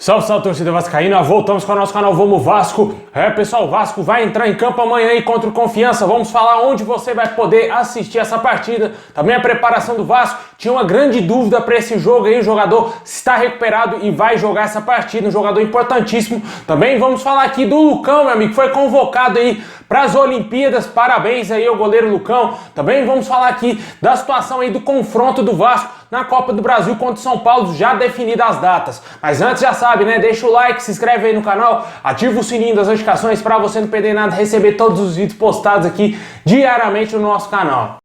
Salve, salve, torcida vascaína, voltamos com o nosso canal Vamos Vasco. Pessoal, o Vasco vai entrar em campo amanhã aí contra o Confiança. Vamos falar onde você vai poder assistir essa partida. Também a preparação do Vasco. Tinha uma grande dúvida para esse jogo aí, o jogador está recuperado e vai jogar essa partida, um jogador importantíssimo. Também vamos falar aqui do Lucão, meu amigo, que foi convocado aí para as Olimpíadas. Parabéns aí ao goleiro Lucão. Também vamos falar aqui da situação aí do confronto do Vasco na Copa do Brasil contra o São Paulo, já definidas as datas. Mas antes, já sabe, né? Deixa o like, se inscreve aí no canal, ativa o sininho das notificações para você não perder nada, receber todos os vídeos postados aqui diariamente no nosso canal.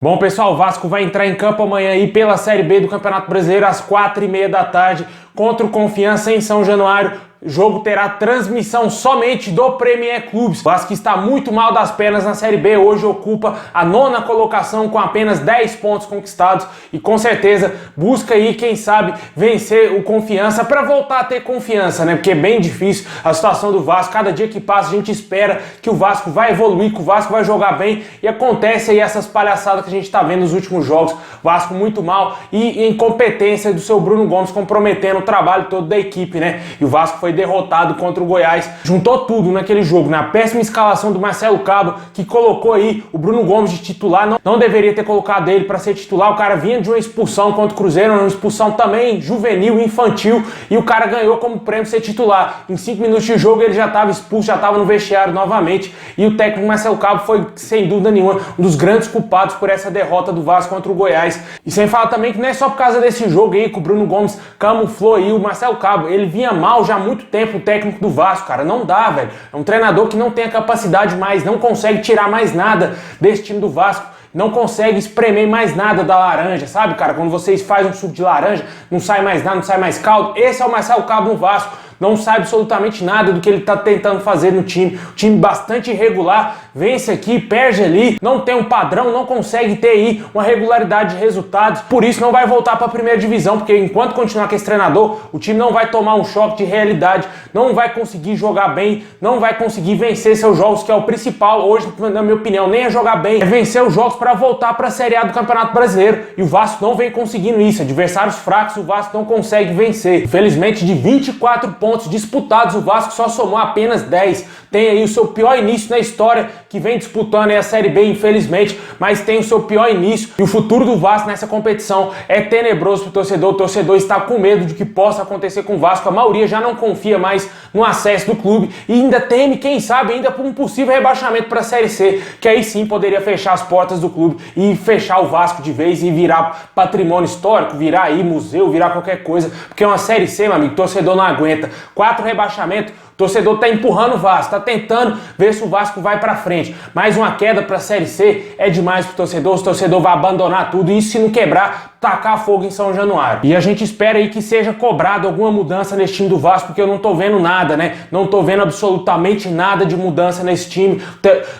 Bom, pessoal, o Vasco vai entrar em campo amanhã aí pela Série B do Campeonato Brasileiro às 4h30 da tarde contra o Confiança em São Januário. O jogo terá transmissão somente do Premier Clubes. O Vasco está muito mal das pernas na Série B, hoje ocupa a 9ª colocação com apenas 10 pontos conquistados e com certeza busca aí, quem sabe, vencer o Confiança para voltar a ter confiança, né? Porque é bem difícil a situação do Vasco. Cada dia que passa a gente espera que o Vasco vai evoluir, que o Vasco vai jogar bem e acontece aí essas palhaçadas que a gente está vendo nos últimos jogos. Vasco muito mal e incompetência do seu Bruno Gomes comprometendo o trabalho todo da equipe, né? E o Vasco foi derrotado contra o Goiás, juntou tudo naquele jogo, na péssima escalação do Marcelo Cabo, que colocou aí o Bruno Gomes de titular, não deveria ter colocado ele para ser titular. O cara vinha de uma expulsão contra o Cruzeiro, uma expulsão também juvenil, infantil, e o cara ganhou como prêmio ser titular. Em 5 minutos de jogo ele já estava expulso, já estava no vestiário novamente, e o técnico Marcelo Cabo foi, sem dúvida nenhuma, um dos grandes culpados por essa derrota do Vasco contra o Goiás. E sem falar também que não é só por causa desse jogo aí que o Bruno Gomes camuflou aí o Marcelo Cabo, ele vinha mal já há muito tempo, o técnico do Vasco, cara, não dá, velho. É um treinador que não tem a capacidade mais, não consegue tirar mais nada desse time do Vasco, não consegue espremer mais nada da laranja, sabe, cara? Quando vocês fazem um suco de laranja, não sai mais nada, não sai mais caldo. Esse é o Marcelo Cabo no Vasco. Não sabe absolutamente nada do que ele está tentando fazer no time. O time bastante irregular, vence aqui, perde ali, não tem um padrão, não consegue ter aí uma regularidade de resultados. Por isso não vai voltar para a primeira divisão, porque enquanto continuar com esse treinador, o time não vai tomar um choque de realidade, não vai conseguir jogar bem, não vai conseguir vencer seus jogos, que é o principal hoje, na minha opinião, nem é jogar bem, é vencer os jogos para voltar para a Série A do Campeonato Brasileiro. E o Vasco não vem conseguindo isso. Adversários fracos, o Vasco não consegue vencer. Infelizmente, de 24 pontos disputados, o Vasco só somou apenas 10. Tem aí o seu pior início na história, que vem disputando aí a Série B, infelizmente, mas tem o seu pior início. E o futuro do Vasco nessa competição é tenebroso para o torcedor. O torcedor está com medo de que possa acontecer com o Vasco. A maioria já não confia mais no acesso do clube e ainda teme, quem sabe, ainda por um possível rebaixamento para a Série C, que aí sim poderia fechar as portas do clube e fechar o Vasco de vez e virar patrimônio histórico, virar aí museu, virar qualquer coisa, porque é uma Série C, meu amigo, o torcedor não aguenta. 4 rebaixamentos, o torcedor tá empurrando o Vasco, tá tentando ver se o Vasco vai pra frente. Mais uma queda pra Série C é demais pro torcedor, o torcedor vai abandonar tudo e se não quebrar, tacar fogo em São Januário. E a gente espera aí que seja cobrado alguma mudança nesse time do Vasco, porque eu não tô vendo nada, né? Não tô vendo absolutamente nada de mudança nesse time.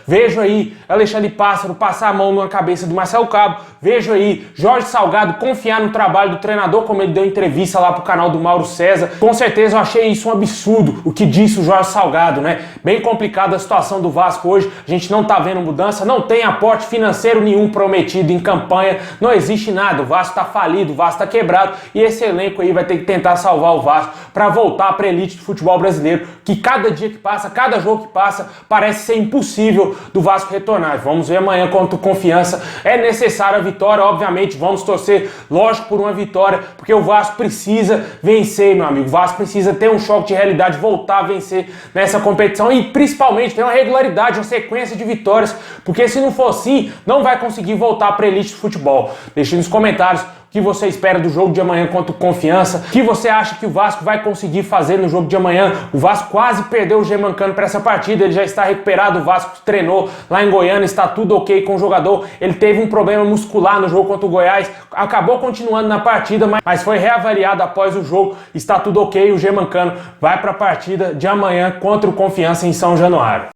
Vejo aí Alexandre Pássaro passar a mão na cabeça do Marcelo Cabo, vejo aí Jorge Salgado confiar no trabalho do treinador, como ele deu entrevista lá pro canal do Mauro César. Com certeza eu achei isso um absurdo, o que disse o Jorge Salgado, né? Bem complicada a situação do Vasco hoje, a gente não tá vendo mudança, não tem aporte financeiro nenhum prometido em campanha, não existe nada, o Vasco tá falido, o Vasco tá quebrado e esse elenco aí vai ter que tentar salvar o Vasco para voltar para a elite do futebol brasileiro, que cada dia que passa, cada jogo que passa, parece ser impossível do Vasco retornar. Vamos ver amanhã contra o Confiança. É necessária a vitória, obviamente, vamos torcer, lógico, por uma vitória, porque o Vasco precisa vencer, meu amigo. O Vasco precisa ter um choque de realidade, voltar a vencer nessa competição e principalmente ter uma regularidade, uma sequência de vitórias, porque se não for assim, não vai conseguir voltar para a elite do futebol. Deixe nos comentários o que você espera do jogo de amanhã contra o Confiança, o que você acha que o Vasco vai conseguir fazer no jogo de amanhã. O Vasco quase perdeu o Germancano para essa partida, ele já está recuperado, o Vasco treinou lá em Goiânia, está tudo ok com o jogador, ele teve um problema muscular no jogo contra o Goiás, acabou continuando na partida, mas foi reavaliado após o jogo, está tudo ok, o Germancano vai para a partida de amanhã contra o Confiança em São Januário.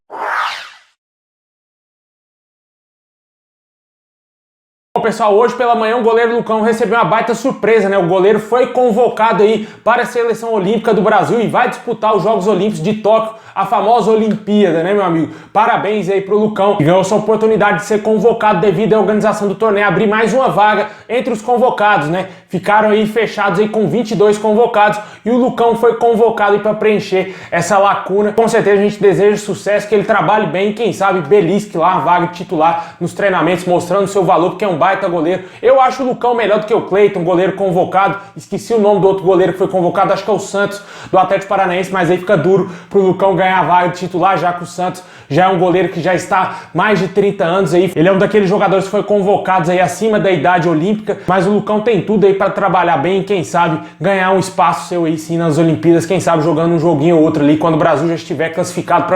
Bom, pessoal, hoje pela manhã o goleiro Lucão recebeu uma baita surpresa, né? O goleiro foi convocado aí para a Seleção Olímpica do Brasil e vai disputar os Jogos Olímpicos de Tóquio, a famosa Olimpíada, né, meu amigo? Parabéns aí pro Lucão, que ganhou essa oportunidade de ser convocado devido à organização do torneio, abrir mais uma vaga entre os convocados, né? Ficaram aí fechados aí com 22 convocados e o Lucão foi convocado aí para preencher essa lacuna. Com certeza a gente deseja sucesso, que ele trabalhe bem e quem sabe belisque lá a vaga titular nos treinamentos, mostrando seu valor, porque é um baita goleiro. Eu acho o Lucão melhor do que o Cleiton, goleiro convocado. Esqueci o nome do outro goleiro que foi convocado, acho que é o Santos, do Atlético Paranaense, mas aí fica duro pro Lucão ganhar a vaga de titular, já que o Santos já é um goleiro que já está mais de 30 anos aí. Ele é um daqueles jogadores que foi convocados aí acima da idade olímpica, mas o Lucão tem tudo aí para trabalhar bem e quem sabe ganhar um espaço seu aí sim nas Olimpíadas, quem sabe jogando um joguinho ou outro ali, quando o Brasil já estiver classificado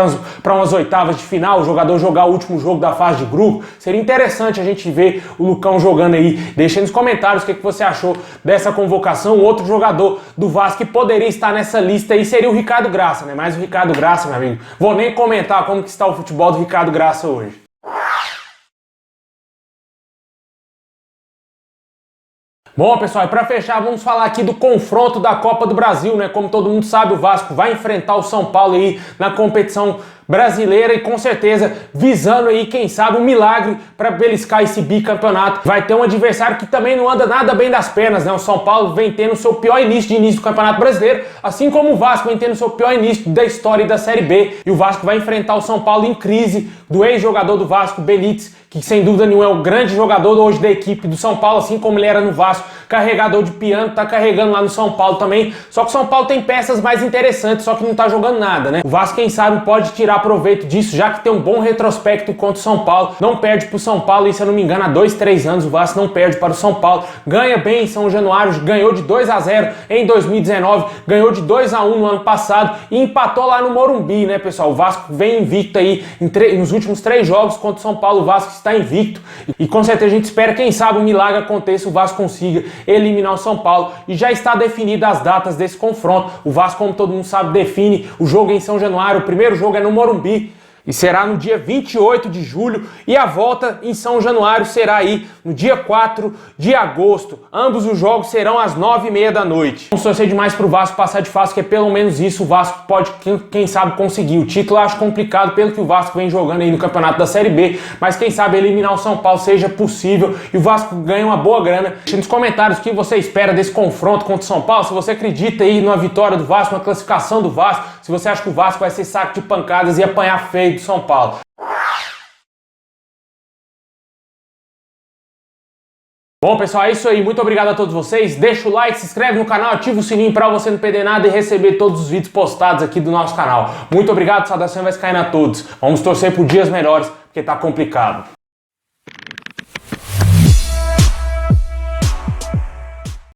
para umas oitavas de final, o jogador jogar o último jogo da fase de grupo. Seria interessante a gente ver o Lucão jogando aí. Deixa nos comentários o que você achou dessa convocação. Outro jogador do Vasco que poderia estar nessa lista aí seria o Ricardo Graça, né? Mas o Ricardo Graça, meu amigo, vou nem comentar como que está o futebol do Ricardo Graça hoje. Bom, pessoal, e para fechar, vamos falar aqui do confronto da Copa do Brasil, né? Como todo mundo sabe, o Vasco vai enfrentar o São Paulo aí na competição brasileira e com certeza visando aí, quem sabe, um milagre para beliscar esse bicampeonato. Vai ter um adversário que também não anda nada bem das pernas, né? O São Paulo vem tendo o seu pior início do Campeonato Brasileiro, assim como o Vasco vem tendo o seu pior início da história da Série B. E o Vasco vai enfrentar o São Paulo em crise do ex-jogador do Vasco, Benítez, que sem dúvida nenhuma é o grande jogador hoje da equipe do São Paulo, assim como ele era no Vasco, carregador de piano, tá carregando lá no São Paulo também. Só que o São Paulo tem peças mais interessantes, só que não tá jogando nada, né? O Vasco, quem sabe, pode tirar proveito disso, já que tem um bom retrospecto contra o São Paulo. Não perde pro São Paulo, e se eu não me engano, há 2, 3 anos o Vasco não perde para o São Paulo. Ganha bem em São Januário, ganhou de 2-0 em 2019, ganhou de 2-1 no ano passado e empatou lá no Morumbi, né, pessoal? O Vasco vem invicto aí nos últimos 3 jogos contra o São Paulo. O Vasco está invicto e com certeza a gente espera, quem sabe, um milagre aconteça, o Vasco consiga eliminar o São Paulo, e já está definida as datas desse confronto. O Vasco, como todo mundo sabe, define o jogo em São Januário. O primeiro jogo é no Morumbi e será no dia 28 de julho, e a volta em São Januário será aí no dia 4 de agosto. Ambos os jogos serão às 9h30 da noite. Vamos torcer demais pro Vasco passar de fase, que é pelo menos isso o Vasco pode, quem sabe, conseguir. O título eu acho complicado pelo que o Vasco vem jogando aí no campeonato da Série B, mas quem sabe eliminar o São Paulo seja possível e o Vasco ganha uma boa grana. Deixa nos comentários o que você espera desse confronto contra o São Paulo, se você acredita aí numa vitória do Vasco, na classificação do Vasco, se você acha que o Vasco vai ser saco de pancadas e apanhar feio do São Paulo. Bom, pessoal, é isso aí. Muito obrigado a todos vocês. Deixa o like, se inscreve no canal, ativa o sininho para você não perder nada e receber todos os vídeos postados aqui do nosso canal. Muito obrigado, saudação vascaína a todos. Vamos torcer por dias melhores, porque tá complicado.